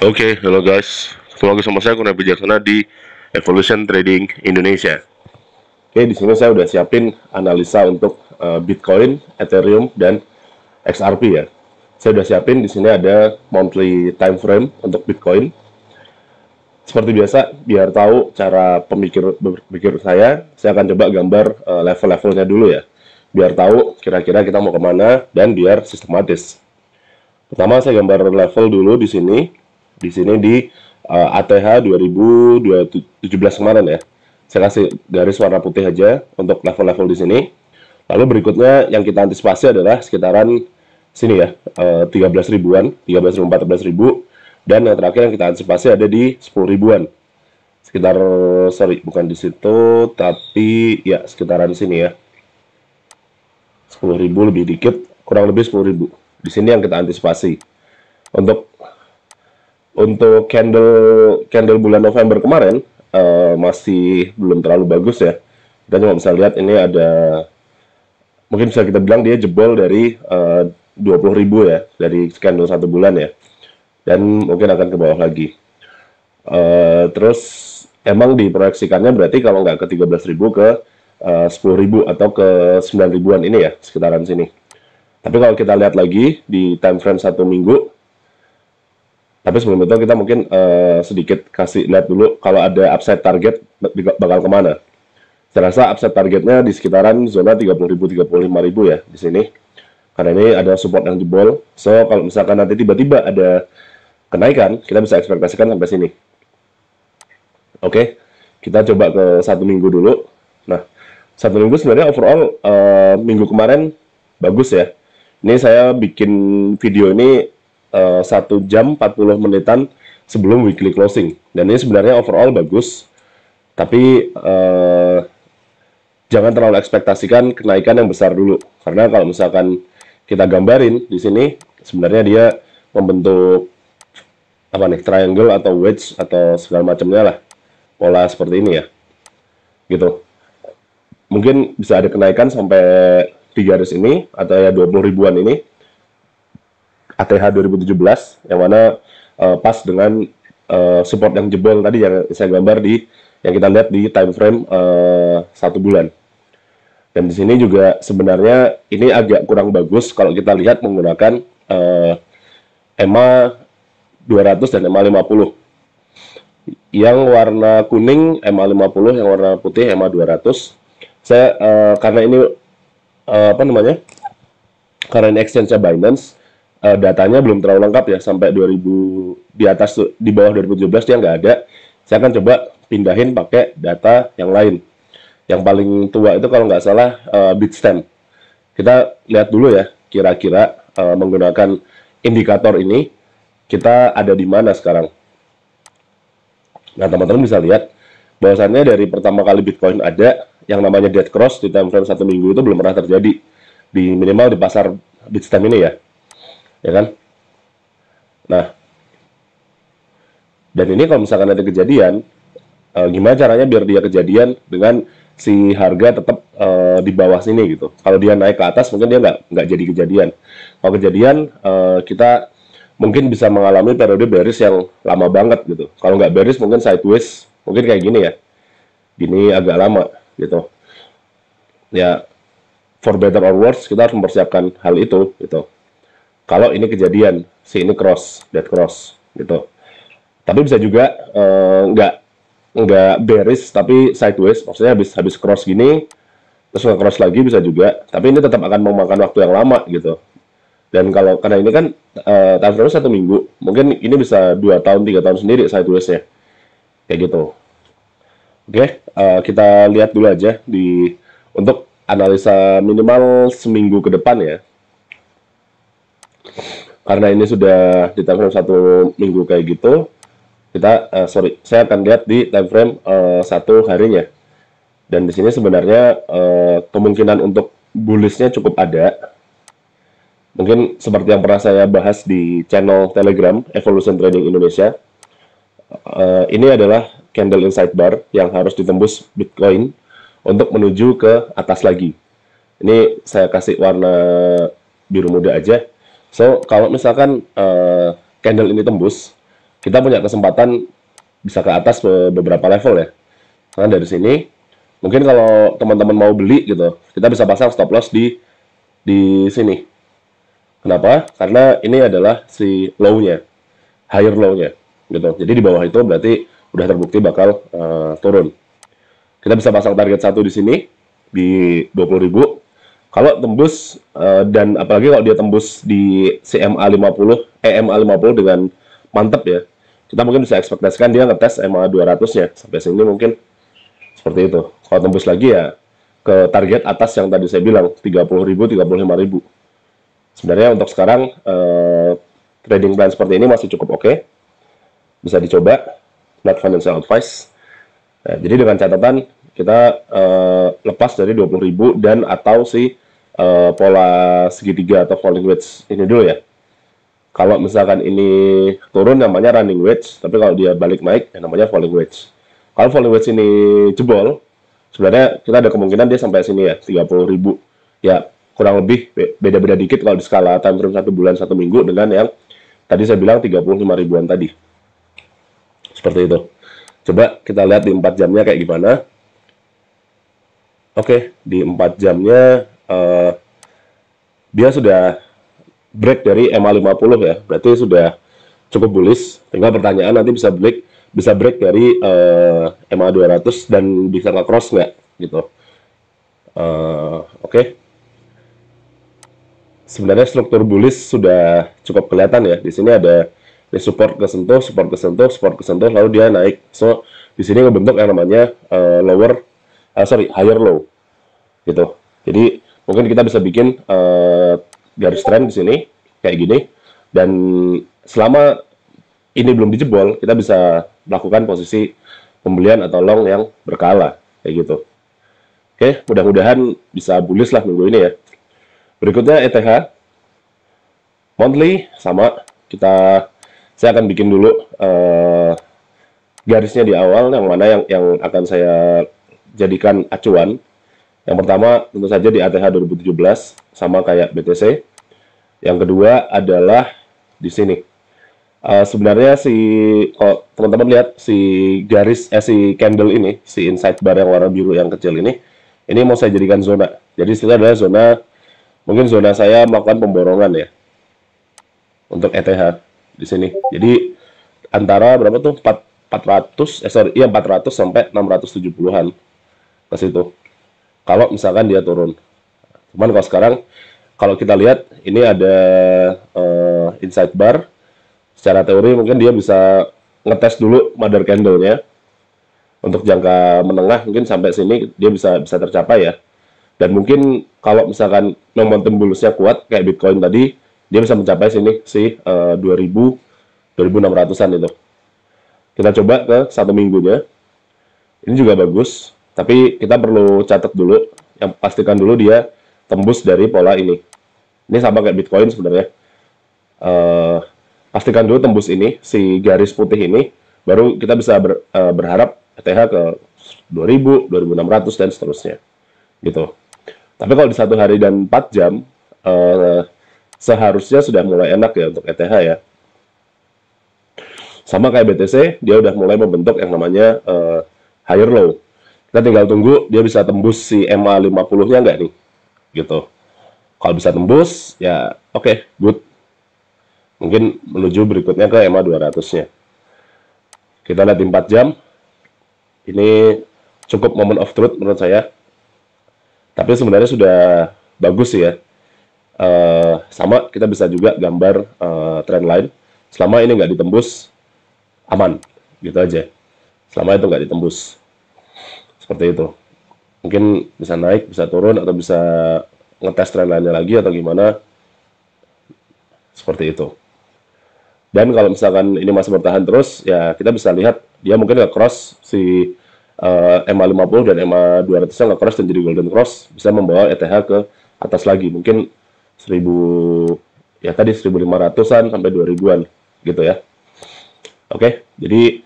Oke, halo guys. Ketemu lagi sama saya Kurnia Bijaksana di Evolution Trading Indonesia. Oke, di sini saya udah siapin analisa untuk Bitcoin, Ethereum, dan XRP ya. Saya udah siapin di sini ada monthly time frame untuk Bitcoin. Seperti biasa, biar tahu cara berpikir saya akan coba gambar level-levelnya dulu ya. Biar tahu kira-kira kita mau kemana dan biar sistematis. Pertama saya gambar level dulu di sini. Di sini di ATH 2017 kemarin ya. Saya kasih garis warna putih aja untuk level-level di sini. Lalu berikutnya yang kita antisipasi adalah sekitaran sini ya, 13 ribuan, 13 ribu, 14 ribu. Dan yang terakhir yang kita antisipasi ada di 10 ribuan. Sekitar, sorry, bukan di situ, tapi ya sekitaran sini ya. 10 ribu lebih dikit, kurang lebih 10 ribu. Di sini yang kita antisipasi. Untuk candle bulan November kemarin masih belum terlalu bagus ya. Kita cuma bisa lihat ini ada, mungkin bisa kita bilang dia jebol dari 20 ribu ya, dari candle 1 bulan ya. Dan mungkin akan ke bawah lagi. Terus emang diproyeksikannya berarti kalau nggak ke 13 ribu ke 10 ribu atau ke 9 ribuan ini ya, sekitaran sini. Tapi kalau kita lihat lagi di time frame 1 minggu, tapi sebelum itu kita mungkin sedikit kasih lihat dulu kalau ada upside target bakal kemana. Saya rasa upside targetnya di sekitaran zona 30.000 35.000 ya di sini. Karena ini ada support yang jebol. So kalau misalkan nanti tiba-tiba ada kenaikan, kita bisa ekspektasikan sampai sini. Oke, kita coba ke 1 minggu dulu. Nah, 1 minggu sebenarnya overall minggu kemarin bagus ya. Ini saya bikin video ini 1 jam 40 menitan sebelum weekly closing. Dan ini sebenarnya overall bagus. Tapi jangan terlalu ekspektasikan kenaikan yang besar dulu. Karena kalau misalkan kita gambarin di sini, sebenarnya dia membentuk apa nih, triangle atau wedge atau segala macamnya lah. Pola seperti ini ya. Gitu. Mungkin bisa ada kenaikan sampai 3 garis ini atau ya 20 ribuan ini. ATH 2017 yang mana pas dengan support yang jebol tadi yang saya gambar yang kita lihat di time frame 1 bulan. Dan di sini juga sebenarnya ini agak kurang bagus kalau kita lihat menggunakan EMA 200 dan EMA 50. Yang warna kuning EMA 50, yang warna putih EMA 200. Saya karena ini karena ini exchange-nya Binance, datanya belum terlalu lengkap ya, sampai 2000 di atas, di bawah 2017 dia nggak ada. Saya akan coba pindahin pakai data yang lain. Yang paling tua itu kalau nggak salah Bitstamp. Kita lihat dulu ya, kira-kira menggunakan indikator ini kita ada di mana sekarang. Nah, teman-teman bisa lihat bahwasannya dari pertama kali Bitcoin ada yang namanya dead cross di time frame 1 minggu itu belum pernah terjadi di minimal di pasar Bitstamp ini ya. Ya kan? Nah, dan ini kalau misalkan ada kejadian, gimana caranya biar dia kejadian dengan si harga tetap di bawah sini gitu. Kalau dia naik ke atas mungkin dia nggak jadi kejadian. Kalau kejadian kita mungkin bisa mengalami periode bearish yang lama banget gitu. Kalau nggak bearish mungkin sideways, mungkin kayak gini ya. Gini agak lama gitu. Ya, for better or worse kita harus mempersiapkan hal itu gitu. Kalau ini kejadian, ini dead cross, gitu. Tapi bisa juga nggak bearish, tapi sideways, maksudnya habis cross gini, terus nge-cross lagi bisa juga. Tapi ini tetap akan memakan waktu yang lama, gitu. Dan karena ini kan time frame 1 minggu, mungkin ini bisa 2 tahun, 3 tahun sendiri sideways-nya, kayak gitu. Oke, kita lihat dulu aja untuk analisa minimal seminggu ke depan ya. Karena ini sudah di time frame 1 minggu kayak gitu, saya akan lihat di time frame 1 harinya. Dan di sini sebenarnya kemungkinan untuk bullish-nya cukup ada. Mungkin seperti yang pernah saya bahas di channel Telegram Evolution Trading Indonesia. Ini adalah candle inside bar yang harus ditembus Bitcoin untuk menuju ke atas lagi. Ini saya kasih warna biru muda aja. So, kalau misalkan candle ini tembus, kita punya kesempatan bisa ke atas beberapa level ya. Karena dari sini mungkin kalau teman-teman mau beli gitu, kita bisa pasang stop loss di sini. Kenapa? Karena ini adalah si low-nya, higher low-nya gitu. Jadi di bawah itu berarti udah terbukti bakal turun. Kita bisa pasang target satu di sini di 20.000. Kalau tembus dan apalagi kalau dia tembus di CMA 50, EMA 50 dengan mantep ya. Kita mungkin bisa ekspektasikan dia ngetes EMA 200-nya sampai sini mungkin seperti itu. Kalau tembus lagi ya ke target atas yang tadi saya bilang 30.000, 35.000. Sebenarnya untuk sekarang trading plan seperti ini masih cukup oke. Bisa dicoba, not financial advice. Nah, jadi dengan catatan kita lepas dari 20.000 dan atau si pola segitiga atau falling wedge ini dulu ya. Kalau misalkan ini turun namanya running wedge, tapi kalau dia balik naik ya namanya falling wedge. Kalau falling wedge ini jebol, sebenarnya kita ada kemungkinan dia sampai sini ya 30.000. Ya kurang lebih beda-beda dikit kalau di skala time frame 1 bulan 1 minggu dengan yang tadi saya bilang 35 ribuan tadi. Seperti itu. Coba kita lihat di 4 jamnya kayak gimana. Oke, di 4 jamnya dia sudah break dari EMA 50 ya. Berarti sudah cukup bullish. Tinggal pertanyaan nanti bisa break dari EMA 200 dan bisa nge-cross nggak gitu. Oke. Sebenarnya struktur bullish sudah cukup kelihatan ya. Di sini ada support kesentuh, support kesentuh, support kesentuh, lalu dia naik. So di sini ngebentuk yang namanya higher low gitu. Jadi mungkin kita bisa bikin garis trend di sini kayak gini, dan selama ini belum dijebol kita bisa melakukan posisi pembelian atau long yang berkala kayak gitu. Oke, mudah-mudahan bisa bullish lah minggu ini ya. Berikutnya ETH monthly sama saya akan bikin dulu garisnya di awal yang mana yang akan saya jadikan acuan. Yang pertama tentu saja di ATH 2017 sama kayak BTC. Yang kedua adalah di sini. Sebenarnya kalau teman-teman lihat si candle ini, si inside bar yang warna biru yang kecil ini mau saya jadikan zona. Jadi itu adalah mungkin zona saya melakukan pemborongan ya untuk ETH di sini. Jadi antara berapa tuh 400 sampai 670-an ke situ. Kalau misalkan dia turun. Cuman kalau sekarang kalau kita lihat ini ada inside bar. Secara teori mungkin dia bisa ngetes dulu mother candle-nya. Untuk jangka menengah mungkin sampai sini dia bisa tercapai ya. Dan mungkin kalau misalkan momentum bullish-nya kuat kayak Bitcoin tadi, dia bisa mencapai sini 2600-an itu. Kita coba ke 1 minggunya. Ini juga bagus, tapi kita perlu catat dulu, yang pastikan dulu dia tembus dari pola ini. Ini sama kayak Bitcoin sebenarnya. Pastikan dulu tembus ini, si garis putih ini, baru kita bisa berharap ETH ke 2000, 2600 dan seterusnya. Gitu. Tapi kalau di 1 hari dan 4 jam, seharusnya sudah mulai enak ya untuk ETH ya. Sama kayak BTC, dia udah mulai membentuk yang namanya higher low. Kita tinggal tunggu dia bisa tembus si EMA 50-nya nggak nih, gitu. Kalau bisa tembus, ya oke, good. Mungkin menuju berikutnya ke EMA 200-nya. Kita lihat di 4 jam. Ini cukup moment of truth menurut saya. Tapi sebenarnya sudah bagus sih ya. Sama, kita bisa juga gambar trend line. Selama ini nggak ditembus, aman. Gitu aja. Selama itu nggak ditembus. Seperti itu. Mungkin bisa naik, bisa turun, atau bisa ngetes trend line-nya lagi, atau gimana. Seperti itu. Dan kalau misalkan ini masih bertahan terus, ya kita bisa lihat dia mungkin nge-cross si EMA 50 dan EMA 200-nya nge-cross dan jadi golden cross, bisa membawa ETH ke atas lagi. Mungkin 1.500-an sampai 2.000-an gitu ya. Oke, jadi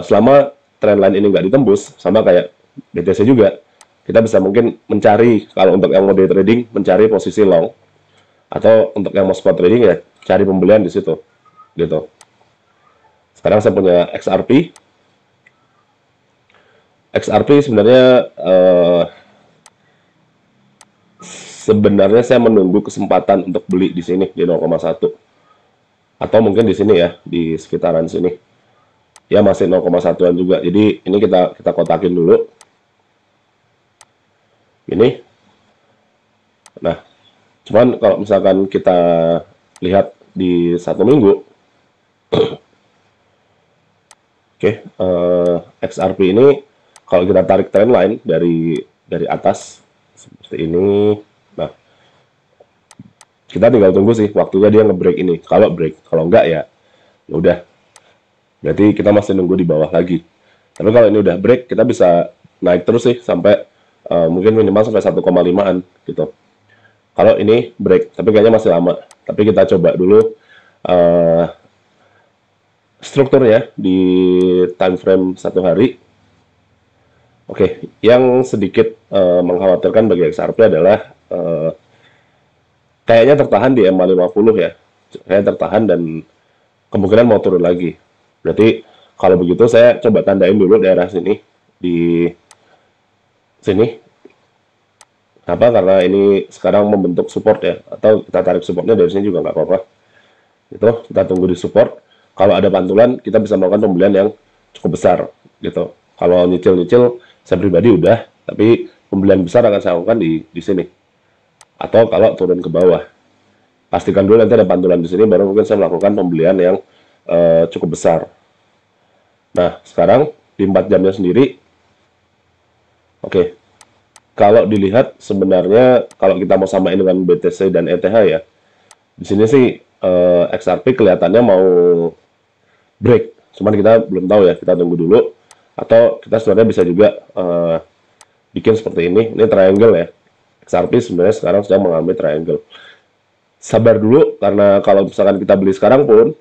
selama trend line ini nggak ditembus, sama kayak BTC juga, kita bisa mungkin mencari, kalau untuk yang mau day trading, mencari posisi long, atau untuk yang mau spot trading ya, cari pembelian di situ, gitu. Sekarang saya punya XRP. XRP sebenarnya saya menunggu kesempatan untuk beli di sini di 0,1 atau mungkin di sini ya, di sekitaran sini. Ya masih 0,1-an juga. Jadi ini kita kotakin dulu. Ini. Nah, cuman kalau misalkan kita lihat di 1 minggu, oke, XRP ini kalau kita tarik trendline dari atas seperti ini. Nah, kita tinggal tunggu sih waktunya dia nge-break ini. Kalau break, kalau enggak ya udah. Berarti kita masih nunggu di bawah lagi. Tapi kalau ini udah break, kita bisa naik terus sih sampai mungkin minimal sampai 1,5-an gitu. Kalau ini break, tapi kayaknya masih lama. Tapi kita coba dulu strukturnya di time frame 1 hari. Oke, yang sedikit mengkhawatirkan bagi XRP adalah kayaknya tertahan di MA50 ya. Kayaknya tertahan dan kemungkinan mau turun lagi. Berarti kalau begitu saya coba tandain dulu daerah sini di sini. Kenapa? Karena ini sekarang membentuk support ya, atau kita tarik supportnya dari sini juga nggak apa-apa. Itu kita tunggu di support. Kalau ada pantulan, kita bisa melakukan pembelian yang cukup besar gitu. Kalau nyicil-nyicil, saya pribadi udah, tapi pembelian besar akan saya lakukan di sini. Atau kalau turun ke bawah, pastikan dulu nanti ada pantulan di sini, baru mungkin saya melakukan pembelian yang cukup besar. Nah, sekarang di 4 jamnya sendiri, oke. Kalau dilihat sebenarnya kalau kita mau samain dengan BTC dan ETH ya, di sini sih XRP kelihatannya mau break. Cuman kita belum tahu ya, kita tunggu dulu. Atau kita sebenarnya bisa juga bikin seperti ini. Ini triangle ya. XRP sebenarnya sekarang sedang mengalami triangle. Sabar dulu, karena kalau misalkan kita beli sekarang pun,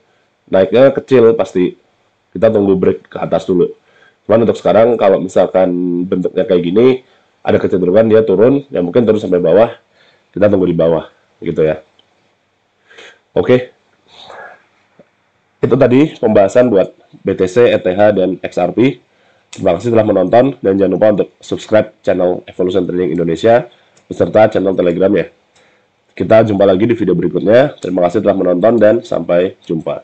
naiknya kecil pasti. Kita tunggu break ke atas dulu. Cuman untuk sekarang, kalau misalkan bentuknya kayak gini, ada kecenderungan dia turun, ya mungkin turun sampai bawah, kita tunggu di bawah, gitu ya. Oke. Itu tadi pembahasan buat BTC, ETH, dan XRP. Terima kasih telah menonton, dan jangan lupa untuk subscribe channel Evolution Trading Indonesia, beserta channel Telegram ya. Kita jumpa lagi di video berikutnya. Terima kasih telah menonton, dan sampai jumpa.